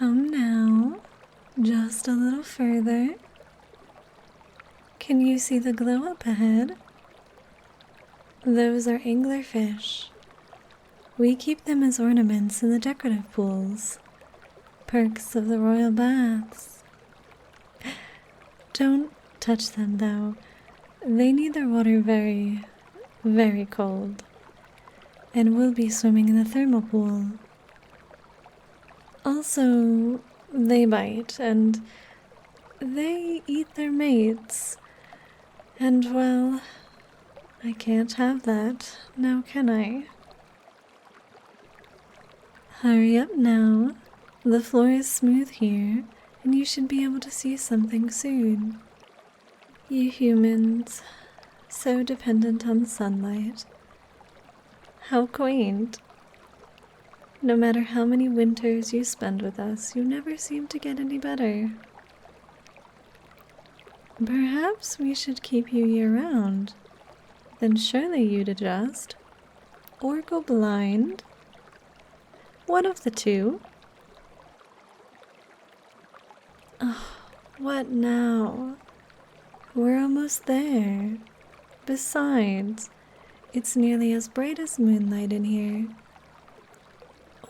Come now, just a little further. Can you see the glow up ahead? Those are anglerfish. We keep them as ornaments in the decorative pools. Perks of the royal baths. Don't touch them though. They need their water very, very cold. And we'll be swimming in the thermal pool. Also, they bite and they eat their mates. And well, I can't have that, now can I? Hurry up now. The floor is smooth here, and you should be able to see something soon. You humans, so dependent on sunlight. How quaint. No matter how many winters you spend with us, you never seem to get any better. Perhaps we should keep you year-round. Then surely you'd adjust. Or go blind. One of the two. Oh, what now? We're almost there. Besides, it's nearly as bright as moonlight in here.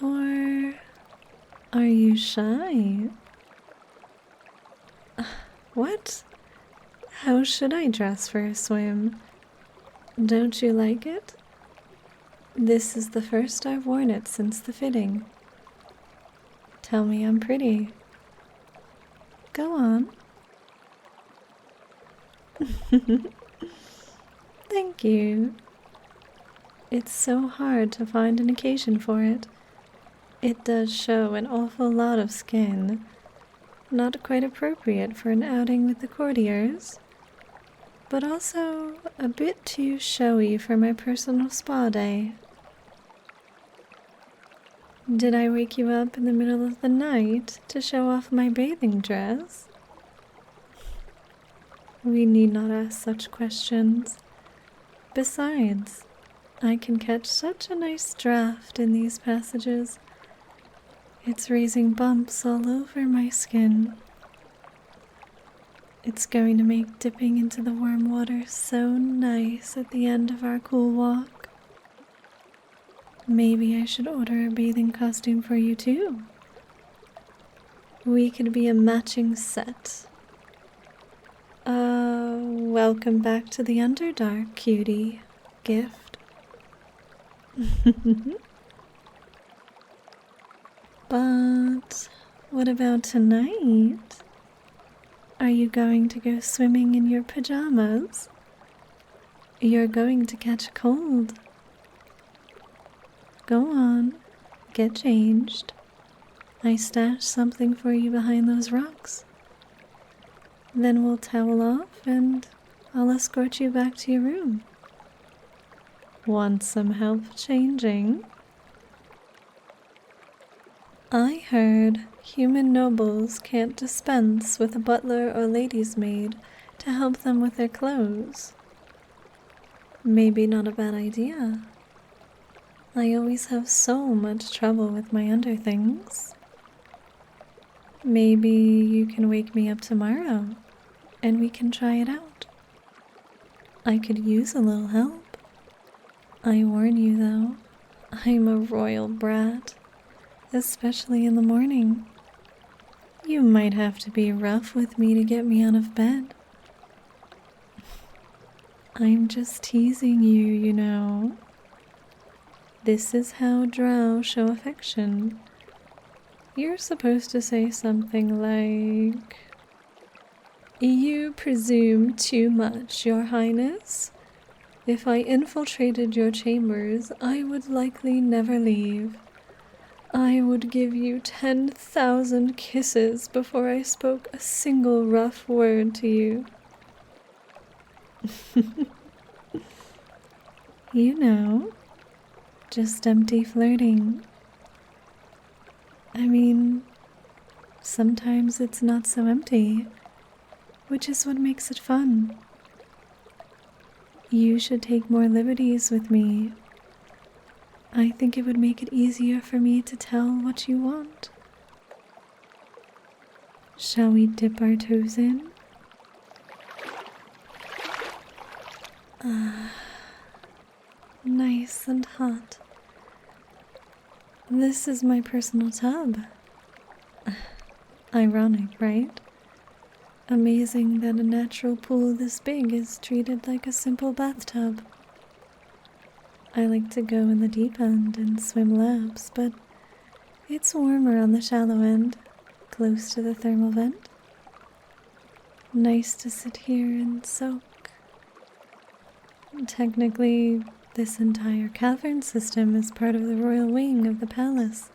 Or are you shy? What? How should I dress for a swim? Don't you like it? This is the first I've worn it since the fitting. Tell me I'm pretty. Go on. Thank you. It's so hard to find an occasion for it. It does show an awful lot of skin. Not quite appropriate for an outing with the courtiers, but also a bit too showy for my personal spa day. Did I wake you up in the middle of the night to show off my bathing dress? We need not ask such questions. Besides, I can catch such a nice draft in these passages. It's raising bumps all over my skin. It's going to make dipping into the warm water so nice at the end of our cool walk. Maybe I should order a bathing costume for you too. We could be a matching set. Welcome back to the Underdark, cutie. Gift. But what about tonight? Are you going to go swimming in your pajamas? You're going to catch a cold. Go on, get changed. I stashed something for you behind those rocks. Then we'll towel off and I'll escort you back to your room. Want some help changing? I heard human nobles can't dispense with a butler or lady's maid to help them with their clothes. Maybe not a bad idea. I always have so much trouble with my underthings. Maybe you can wake me up tomorrow and we can try it out. I could use a little help. I warn you though, I'm a royal brat, especially in the morning. You might have to be rough with me to get me out of bed. I'm just teasing you, you know. This is how Drow show affection. You're supposed to say something like, "You presume too much, Your Highness. If I infiltrated your chambers, I would likely never leave. I would give you 10,000 kisses before I spoke a single rough word to you." You know, just empty flirting. I mean, sometimes it's not so empty, which is what makes it fun. You should take more liberties with me. I think it would make it easier for me to tell what you want. Shall we dip our toes in? Nice and hot. This is my personal tub. Ironic, right? Amazing that a natural pool this big is treated like a simple bathtub. I like to go in the deep end and swim laps, but it's warmer on the shallow end, close to the thermal vent. Nice to sit here and soak. Technically, this entire cavern system is part of the royal wing of the palace.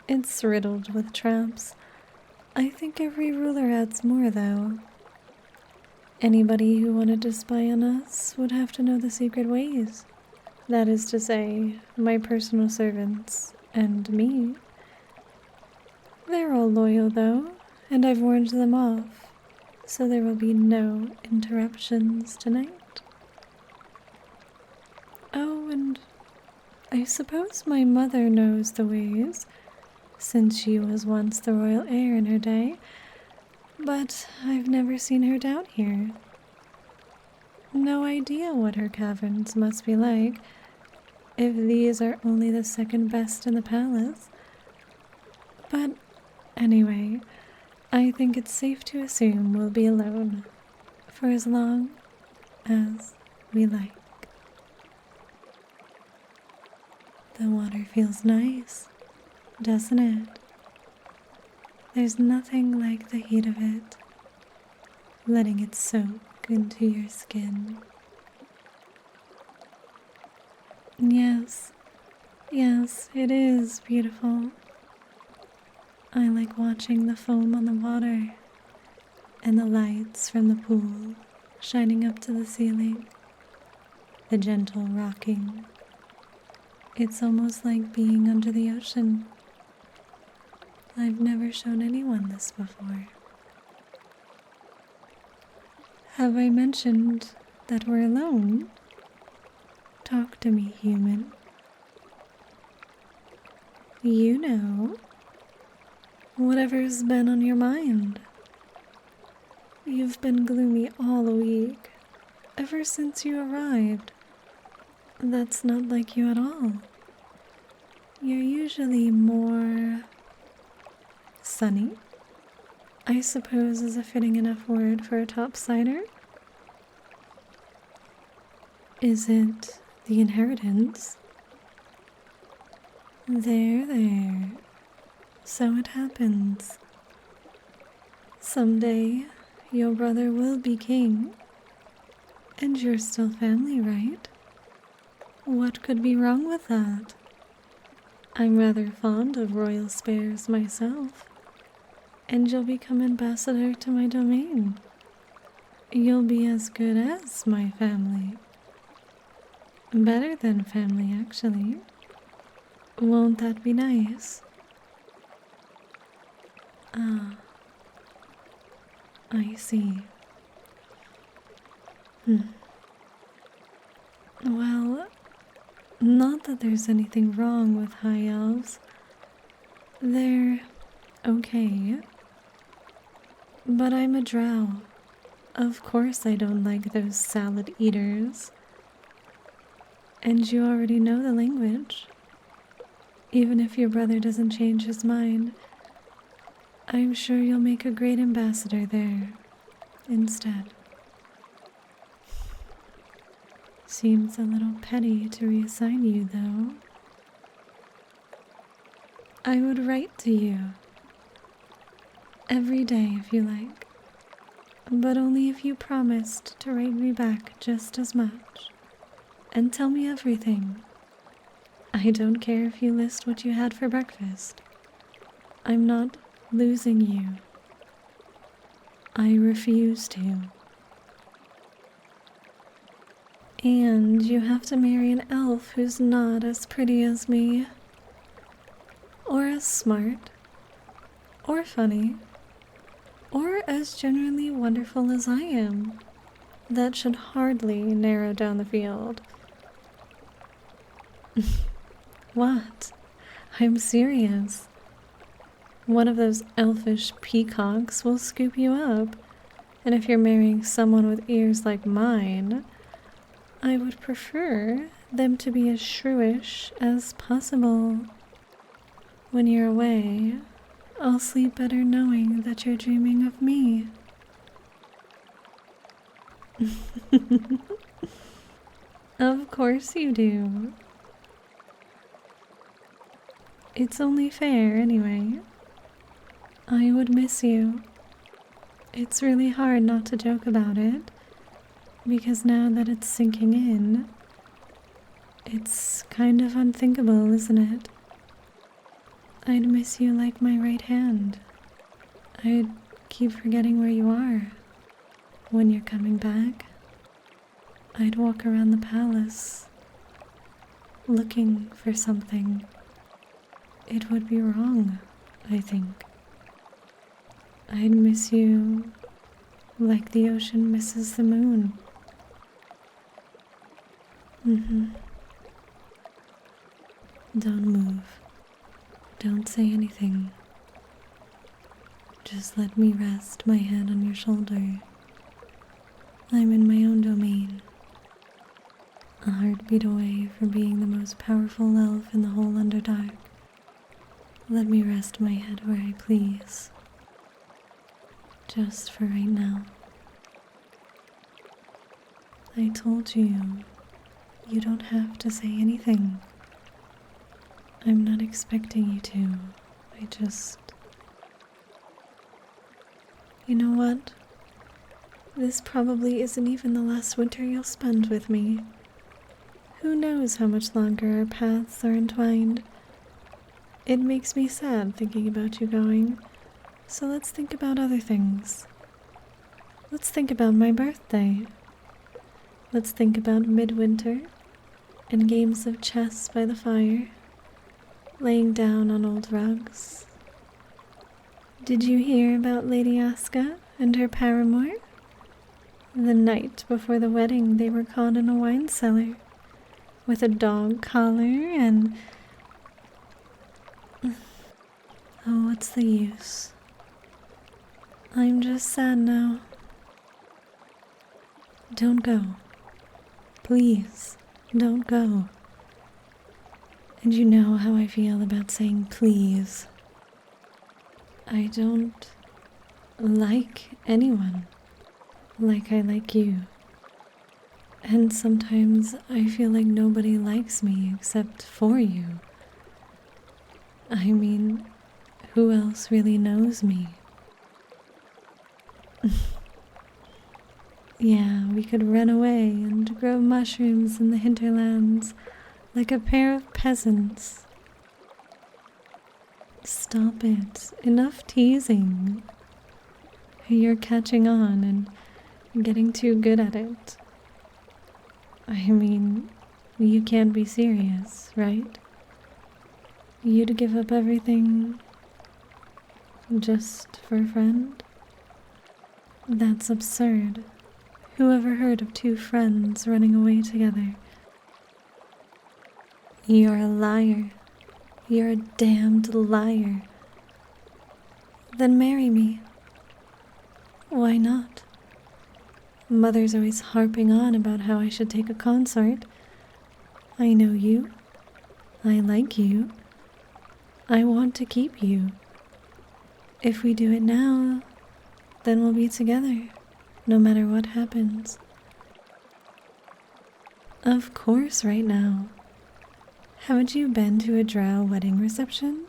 It's riddled with traps. I think every ruler adds more, though. Anybody who wanted to spy on us would have to know the secret ways. That is to say, my personal servants and me. They're all loyal, though, and I've warned them off, so there will be no interruptions tonight. Oh, and I suppose my mother knows the ways, since she was once the royal heir in her day, but I've never seen her down here. No idea what her caverns must be like, if these are only the second best in the palace. But anyway, I think it's safe to assume we'll be alone, for as long as we like. The water feels nice, doesn't it? There's nothing like the heat of it, letting it soak into your skin. Yes, it is beautiful. I like watching the foam on the water and the lights from the pool shining up to the ceiling, the gentle rocking. It's almost like being under the ocean. I've never shown anyone this before. Have I mentioned that we're alone? Talk to me, human. You know, whatever's been on your mind. You've been gloomy all week, ever since you arrived. That's not like you at all. You're usually more sunny, I suppose is a fitting enough word for a topsider. Is it the inheritance? There. So it happens. Someday, your brother will be king. And you're still family, right? What could be wrong with that? I'm rather fond of royal spares myself. And you'll become ambassador to my domain. You'll be as good as my family. Better than family, actually. Won't that be nice? Ah, I see. Well, not that there's anything wrong with high elves. They're okay. But I'm a drow. Of course I don't like those salad eaters. And you already know the language. Even if your brother doesn't change his mind, I'm sure you'll make a great ambassador there instead. Seems a little petty to reassign you, though. I would write to you every day if you like, but only if you promised to write me back just as much and tell me everything. I don't care if you list what you had for breakfast. I'm not losing you. I refuse to. And you have to marry an elf who's not as pretty as me, or as smart, or funny, or as genuinely wonderful as I am. That should hardly narrow down the field. What? I'm serious. one of those elfish peacocks will scoop you up. And if you're marrying someone with ears like mine, I would prefer them to be as shrewish as possible. When you're away, I'll sleep better knowing that you're dreaming of me. Of course you do. It's only fair anyway. I would miss you. It's really hard not to joke about it, because now that it's sinking in, it's kind of unthinkable, isn't it? I'd miss you like my right hand. I'd keep forgetting where you are. When you're coming back, I'd walk around the palace, looking for something. It would be wrong, I think. I'd miss you like the ocean misses the moon. Don't move. Don't say anything. Just let me rest my head on your shoulder. I'm in my own domain. A heartbeat away from being the most powerful elf in the whole Underdark. Let me rest my head where I please. Just for right now. I told you, you don't have to say anything. I'm not expecting you to. You know what? This probably isn't even the last winter you'll spend with me. Who knows how much longer our paths are entwined? It makes me sad thinking about you going, so let's think about other things. Let's think about my birthday. Let's think about midwinter and games of chess by the fire, laying down on old rugs. Did you hear about Lady Aska and her paramour? The night before the wedding, they were caught in a wine cellar with a dog collar and... Oh, what's the use? I'm just sad now. Don't go. Please, don't go. And you know how I feel about saying please. I don't like anyone like I like you. And sometimes I feel like nobody likes me except for you. I mean, who else really knows me? Yeah, we could run away and grow mushrooms in the hinterlands like a pair of peasants. Stop it. Enough teasing. You're catching on and getting too good at it. I mean, you can't be serious, right? You'd give up everything just for a friend? That's absurd. Who ever heard of two friends running away together? You're a liar. You're a damned liar. Then marry me. Why not? Mother's always harping on about how I should take a consort. I know you. I like you. I want to keep you. If we do it now, then we'll be together, no matter what happens. Of course, right now. Haven't you been to a Drow wedding reception?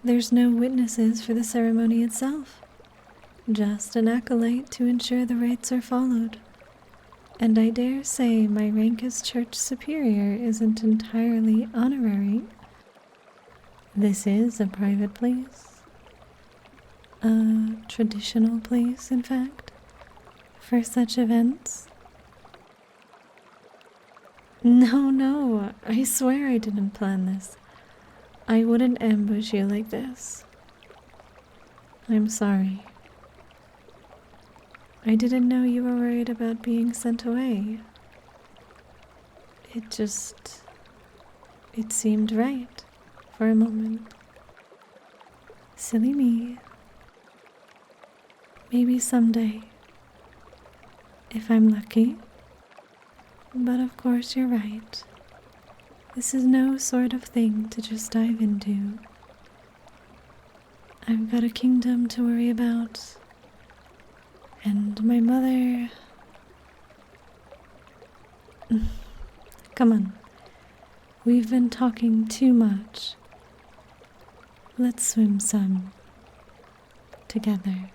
There's no witnesses for the ceremony itself. Just an acolyte to ensure the rites are followed. And I dare say my rank as church superior isn't entirely honorary. This is a private place. A traditional place, in fact, for such events. No, I swear I didn't plan this. I wouldn't ambush you like this. I'm sorry. I didn't know you were worried about being sent away. It seemed right for a moment. Silly me. Maybe someday, if I'm lucky. But of course you're right. This is no sort of thing to just dive into. I've got a kingdom to worry about, and my mother... Come on. We've been talking too much. Let's swim some together.